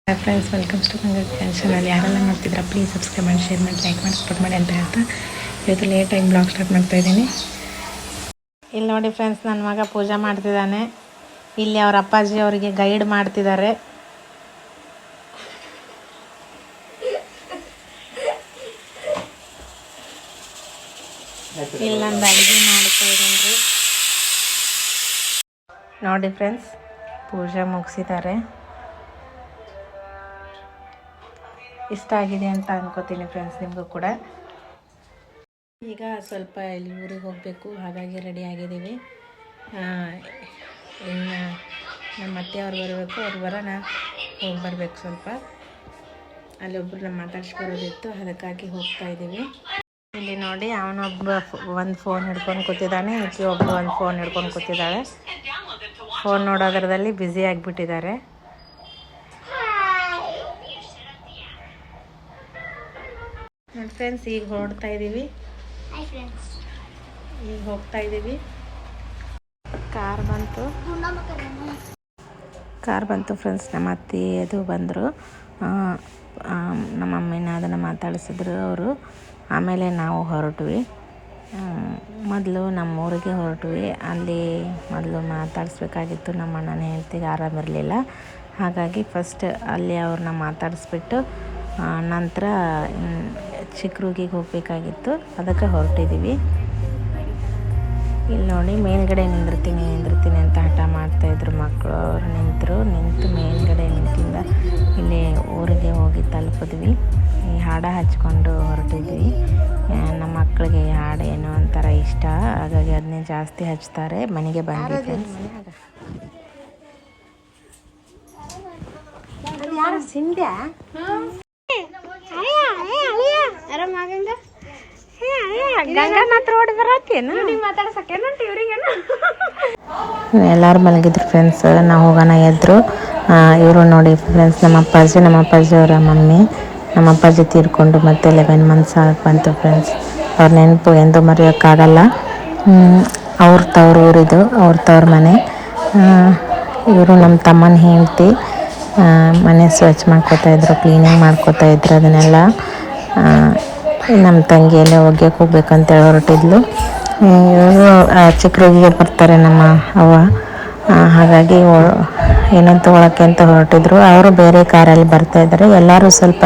Hi friends, welcomes to ಕಂಗ್ರೆಟ್ channel. ಯಾರೆಲ್ಲ ಮಾಡ್ತಿದ್ರೆ ಪ್ಲೀಸ್ ಸಬ್ಸ್ಕ್ರೈಬ್ ಮಾಡಿ, ಶೇರ್ ಮಾಡಿ, ಲೈಕ್ ಮಾಡಿ, ಸಪೋರ್ಟ್ ಮಾಡಿ ಅಂತ ಹೇಳ್ತಾ ಇವತ್ತು ಲೇಟಾಗಿ ಬ್ಲಾಗ್ ಸ್ಟಾರ್ಟ್ ಮಾಡ್ತಾಯಿದ್ದೀನಿ. ಇಲ್ಲಿ ನೋಡಿ ಫ್ರೆಂಡ್ಸ್, ನನ್ನ ಮಗ ಪೂಜೆ ಮಾಡ್ತಿದ್ದಾನೆ. ಇಲ್ಲಿ ಅವ್ರ ಅಪ್ಪಾಜಿ ಅವರಿಗೆ ಗೈಡ್ ಮಾಡ್ತಿದ್ದಾರೆ. ಇಲ್ಲೊಂದು ಅಡುಗೆ ಮಾಡ್ತಾ ಇದ್ದೀನಿ ನೋಡಿ ಫ್ರೆಂಡ್ಸ್. ಪೂಜೆ ಮುಗಿಸಿದ್ದಾರೆ. ಇಷ್ಟ ಆಗಿದೆ ಅಂತ ಅನ್ಕೋತೀನಿ ಫ್ರೆಂಡ್ಸ್, ನಿಮಗೂ ಕೂಡ. ಈಗ ಸ್ವಲ್ಪ ಇಲ್ಲಿ ಊರಿಗೆ ಹೋಗಬೇಕು, ಹಾಗಾಗಿ ರೆಡಿ ಆಗಿದ್ದೀವಿ. ಇನ್ನು ನಮ್ಮ ಅತ್ತೆಯವ್ರು ಬರಬೇಕು, ಅವ್ರು ಬರೋಣ, ಹೋಗಿ ಬರಬೇಕು. ಸ್ವಲ್ಪ ಅಲ್ಲೊಬ್ಬರನ್ನ ಮಾತಾಡ್ಸ್ಕೊಡೋದಿತ್ತು, ಅದಕ್ಕಾಗಿ ಹೋಗ್ತಾ ಇದ್ದೀವಿ. ಇಲ್ಲಿ ನೋಡಿ, ಅವನೊಬ್ಬ ಒಂದು ಫೋನ್ ಹಿಡ್ಕೊಂಡು ಕೂತಿದ್ದಾನೆ, ಈಕೆ ಒಬ್ಬ ಒಂದು ಫೋನ್ ಹಿಡ್ಕೊಂಡು ಕೂತಿದ್ದಾಳೆ. Phone ನೋಡೋದ್ರದಲ್ಲಿ busy ಆಗಿಬಿಟ್ಟಿದ್ದಾರೆ. ನೋಡಿ ಫ್ರೆಂಡ್ಸ್, ಈಗ ಹೊರಡ್ತಾ ಇದ್ದೀವಿ. ಈಗ ಹೋಗ್ತಾ ಇದ್ದೀವಿ. ಕಾರ್ ಬಂತು ಫ್ರೆಂಡ್ಸ್. ನಮ್ಮ ಅತ್ತೆ ಅದು ಬಂದರು. ನಮ್ಮ ಅಮ್ಮಿನ ಅದನ್ನು ಮಾತಾಡಿಸಿದ್ರು ಅವರು. ಆಮೇಲೆ ನಾವು ಹೊರಟ್ವಿ. ಮೊದಲು ನಮ್ಮ ಊರಿಗೆ ಹೊರಟ್ವಿ. ಅಲ್ಲಿ ಮೊದಲು ಮಾತಾಡಿಸ್ಬೇಕಾಗಿತ್ತು. ನಮ್ಮ ಅಣ್ಣನ ಹೆಂಡ್ತಿಗೆ ಆರಾಮಿರಲಿಲ್ಲ, ಹಾಗಾಗಿ ಫಸ್ಟ್ ಅಲ್ಲಿ ಅವ್ರನ್ನ ಮಾತಾಡಿಸ್ಬಿಟ್ಟು ನಂತರ ಚಿಕ್ಕರೂಗಿಗೆ ಹೋಗಬೇಕಾಗಿತ್ತು, ಅದಕ್ಕೆ ಹೊರಟಿದ್ದೀವಿ. ಇಲ್ಲಿ ನೋಡಿ, ಮೇಲ್ಗಡೆ ನಿಂದಿರ್ತೀನಿ ಅಂತ ಹಠ ಮಾಡ್ತಾಯಿದ್ರು ಮಕ್ಕಳು. ಅವರು ನಿಂತು ಮೇಲ್ಗಡೆ ನಿಂತಿಂದ ಇಲ್ಲಿ ಊರಿಗೆ ಹೋಗಿ ತಲುಪಿದ್ವಿ. ಈ ಹಾಡು ಹಚ್ಕೊಂಡು ಹೊರಟಿದ್ವಿ. ನಮ್ಮ ಮಕ್ಕಳಿಗೆ ಈ ಹಾಡು ಏನೋ ಒಂಥರ ಇಷ್ಟ, ಹಾಗಾಗಿ ಅದನ್ನೇ ಜಾಸ್ತಿ ಹಚ್ತಾರೆ. ಮನೆಗೆ ಬಂದಿದ್ದೆ. ಯಾರು ಸಿಂಧ್ಯಾ? ಎಲ್ಲರೂ ಮಲಗಿದ್ರು ಫ್ರೆಂಡ್ಸ್. ನಾವು ಹೋಗೋಣ ಎದ್ರು. ಇವರು ನೋಡಿ ಫ್ರೆಂಡ್ಸ್, ನಮ್ಮ ಅಪ್ಪಾಜಿ ಅವರ ಮಮ್ಮಿ. ನಮ್ಮ ಅಪ್ಪಾಜಿ ತೀರ್ಕೊಂಡು ಮತ್ತೆ 11 months ಬಂತು ಫ್ರೆಂಡ್ಸ್. ಅವ್ರ ನೆನಪು ಎಂದು ಮರೆಯೋಕ್ಕಾಗಲ್ಲ. ಅವ್ರ ತವ್ರ ಊರಿದು, ಅವ್ರ ತವ್ರ ಮನೆ. ಇವರು ನಮ್ಮ ತಮ್ಮನ ಹೆಂಡತಿ. ಮನೆ ಸ್ವಚ್ಛ ಮಾಡ್ಕೋತಾಯಿದ್ರು, ಕ್ಲೀನಿಂಗ್ ಮಾಡ್ಕೋತಾಯಿದ್ರು ಅದನ್ನೆಲ್ಲ. ನಮ್ಮ ತಂಗಿ ಎಲ್ಲ ಒಗ್ಯಕ್ಕೆ ಹೋಗ್ಬೇಕಂತೇಳಿ ಹೊರಟಿದ್ಲು. ಇವರು ಚಿಕ್ಕರೂಗಿಗೆ ಬರ್ತಾರೆ ನಮ್ಮ ಅವ್ವ, ಹಾಗಾಗಿ ಏನಂತ ತೊಗೊಳಕ್ಕೆ ಅಂತ ಹೊರಟಿದ್ರು. ಅವರು ಬೇರೆ ಕಾರಲ್ಲಿ ಬರ್ತಾಯಿದ್ದಾರೆ. ಎಲ್ಲರೂ ಸ್ವಲ್ಪ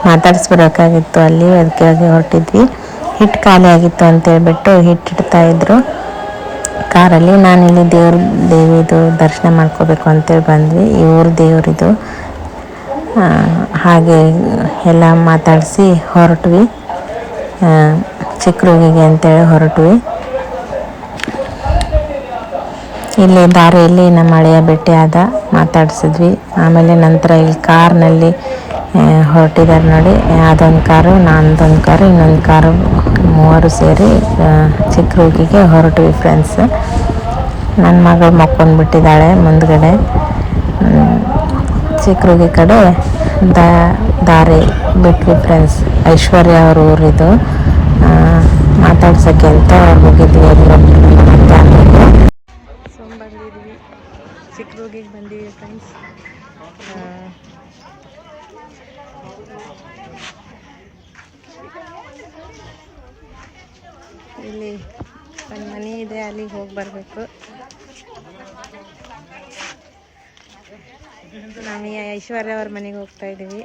ಮಾತಾಡಿಸ್ಬಿಡೋಕ್ಕಾಗಿತ್ತು ಅಲ್ಲಿ, ಅದಕ್ಕಾಗಿ ಹೊರಟಿದ್ವಿ. ಹಿಟ್ಟು ಖಾಲಿ ಆಗಿತ್ತು ಅಂತೇಳ್ಬಿಟ್ಟು ಹಿಟ್ಟಿಡ್ತಾಯಿದ್ರು ಕಾರಲ್ಲಿ. ನಾನಿಲ್ಲಿ ದೇವಿದು ದರ್ಶನ ಮಾಡ್ಕೋಬೇಕು ಅಂತೇಳಿ ಬಂದ್ವಿ. ಈ ಊರು ದೇವರಿದು. ಹಾಗೆ ಎಲ್ಲ ಮಾತಾಡಿಸಿ ಹೊರಟ್ವಿ, ಚಿಕ್ಕರೂಗಿಗೆ ಅಂತೇಳಿ ಹೊರಟ್ವಿ. ಇಲ್ಲಿ ದಾರಿಯಲ್ಲಿ ನಮ್ಮ ಹಳೆಯ ಭೇಟಿ ಆದ, ಮಾತಾಡಿಸಿದ್ವಿ. ಆಮೇಲೆ ನಂತರ ಇಲ್ಲಿ ಕಾರ್ನಲ್ಲಿ ಹೊರಟಿದ್ದಾರೆ ನೋಡಿ. ಅದೊಂದು ಕಾರು, ನಾನೊಂದು ಕಾರು, ಇನ್ನೊಂದು ಕಾರು, ಮೂವರು ಸೇರಿ ಚಿಕ್ಕರೂಗಿಗೆ ಹೊರಟ್ವಿ ಫ್ರೆಂಡ್ಸ್. ನನ್ನ ಮಗಳು ಮಕ್ಕೊಂಡ್ಬಿಟ್ಟಿದ್ದಾಳೆ ಮುಂದ್ಗಡೆ. ಚಿಕ್ಕರೂಗಿ ಕಡೆ ದಾರಿ ಬಿಟ್ವಿ ಫ್ರೆಂಡ್ಸ್. ಐಶ್ವರ್ಯ ಅವ್ರ ಊರಿದು. ಮಾತಾಡ್ಸೋಕ್ಕೆ ಅಂತ ಹೋಗಿದ್ವಿ. ಬಂದಿದ್ವಿ, ಚಿಕ್ಕರೂಗಿಗೆ ಬಂದಿವಿ ಫ್ರೆಂಡ್ಸ್. ಇಲ್ಲಿ ಒಂದು ಮನೆ ಇದೆ, ಅಲ್ಲಿಗೆ ಹೋಗಿ ಬರಬೇಕು. ನಾವು ಐಶ್ವರ್ಯ ಅವ್ರ ಮನೆಗೆ ಹೋಗ್ತಾ ಇದ್ದೀವಿ.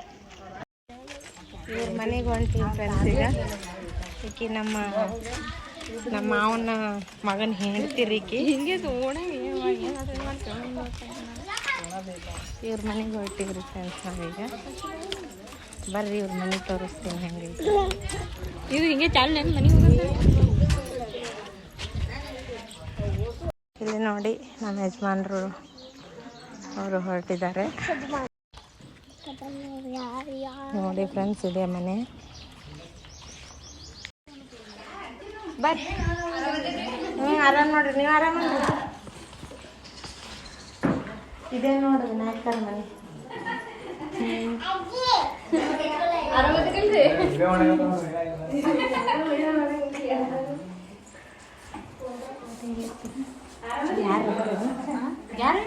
ಇವ್ರ ಮನೆಗೆ ಹೊಂಟೀವಿ ಫ್ರೆಂಡ್ಸ್. ಈಕಿ ನಮ್ಮ ಮಾವನ ಮಗನ ಹೆಂಡ್ತಿರಿ. ಇವ್ರ ಮನೆಗೆ ಹೊರಟಿವ್ರಿ ಫ್ರೆಂಡ್ಸ್. ನಾವೀಗ ಬರ್ರಿ, ಇವ್ರ ಮನೆ ತೋರಿಸ್ತೀನಿ ಹೆಂಗೆ ಇದು. ಹಿಂಗೆ ಚಾಲನೆ ಮನೆಗೆ. ಇಲ್ಲಿ ನೋಡಿ, ನಮ್ಮ ಯಜಮಾನ್ರು ಅವರು ಹೊರಟಿದ್ದಾರೆ ನೋಡಿ ಫ್ರೆಂಡ್ಸ್. ಇದೆ ಮನೆ. ಬರ್ರಿ. ಆರಾಮ್ ನೋಡ್ರಿ, ನೀವು ಆರಾಮ? ಇದೇ ನೋಡ್ರಿ ನಾಯಕರ ಮನೆ. ಯಾರು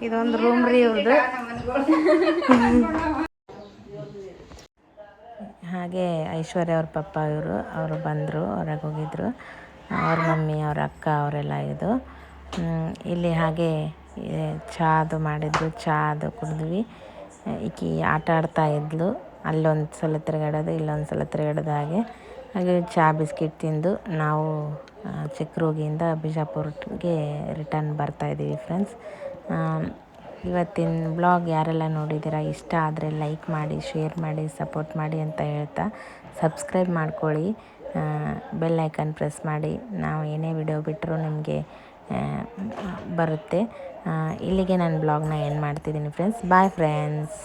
ಇದೊಂದು ರೂಮ್ ರೀ ಇವ್ರದ್ದು. ಹಾಗೆ ಐಶ್ವರ್ಯ ಅವ್ರ ಪಪ್ಪ ಅವರು ಬಂದರು, ಹೊರಗೆ ಹೋಗಿದ್ರು. ಅವ್ರ ಮಮ್ಮಿ, ಅವ್ರ ಅಕ್ಕ ಅವರೆಲ್ಲ ಇದು ಇಲ್ಲಿ. ಹಾಗೆ ಚಾದು ಮಾಡಿದ್ರು, ಚಾದು ಕುಡಿದ್ವಿ. ಈಕಿ ಆಟ ಆಡ್ತಾ ಇದ್ಲು, ಅಲ್ಲೊಂದು ಸಲ ತಿರುಗಾಡೋದು, ಇಲ್ಲೊಂದು ಸಲ ತಿರುಗಾಡೋದು. ಹಾಗೆ ಚಹಾ ಬಿಸ್ಕಿಟ್ ತಿಂದು ನಾವು ಚಿಕ್ರೋಗಿಯಿಂದ ಬಿಜಾಪುರಕ್ಕೆ ರಿಟರ್ನ್ ಬರ್ತಾಯಿದ್ದೀವಿ ಫ್ರೆಂಡ್ಸ್. ಇವತ್ತಿನ ಬ್ಲಾಗ್ ಯಾರೆಲ್ಲ ನೋಡಿದ್ದೀರಾ, ಇಷ್ಟ ಆದರೆ ಲೈಕ್ ಮಾಡಿ, ಶೇರ್ ಮಾಡಿ, ಸಪೋರ್ಟ್ ಮಾಡಿ ಅಂತ ಹೇಳ್ತಾ ಸಬ್ಸ್ಕ್ರೈಬ್ ಮಾಡ್ಕೊಳ್ಳಿ, ಬೆಲ್ ಐಕನ್ ಪ್ರೆಸ್ ಮಾಡಿ. ನಾವು ಏನೇ ವಿಡಿಯೋ ಬಿಟ್ಟರೂ ನಿಮಗೆ ಬರುತ್ತೆ. ಇಲ್ಲಿಗೆ ನಾನು ಬ್ಲಾಗ್ನ ಎಂಡ್ ಮಾಡ್ತಿದ್ದೀನಿ ಫ್ರೆಂಡ್ಸ್. Bye friends.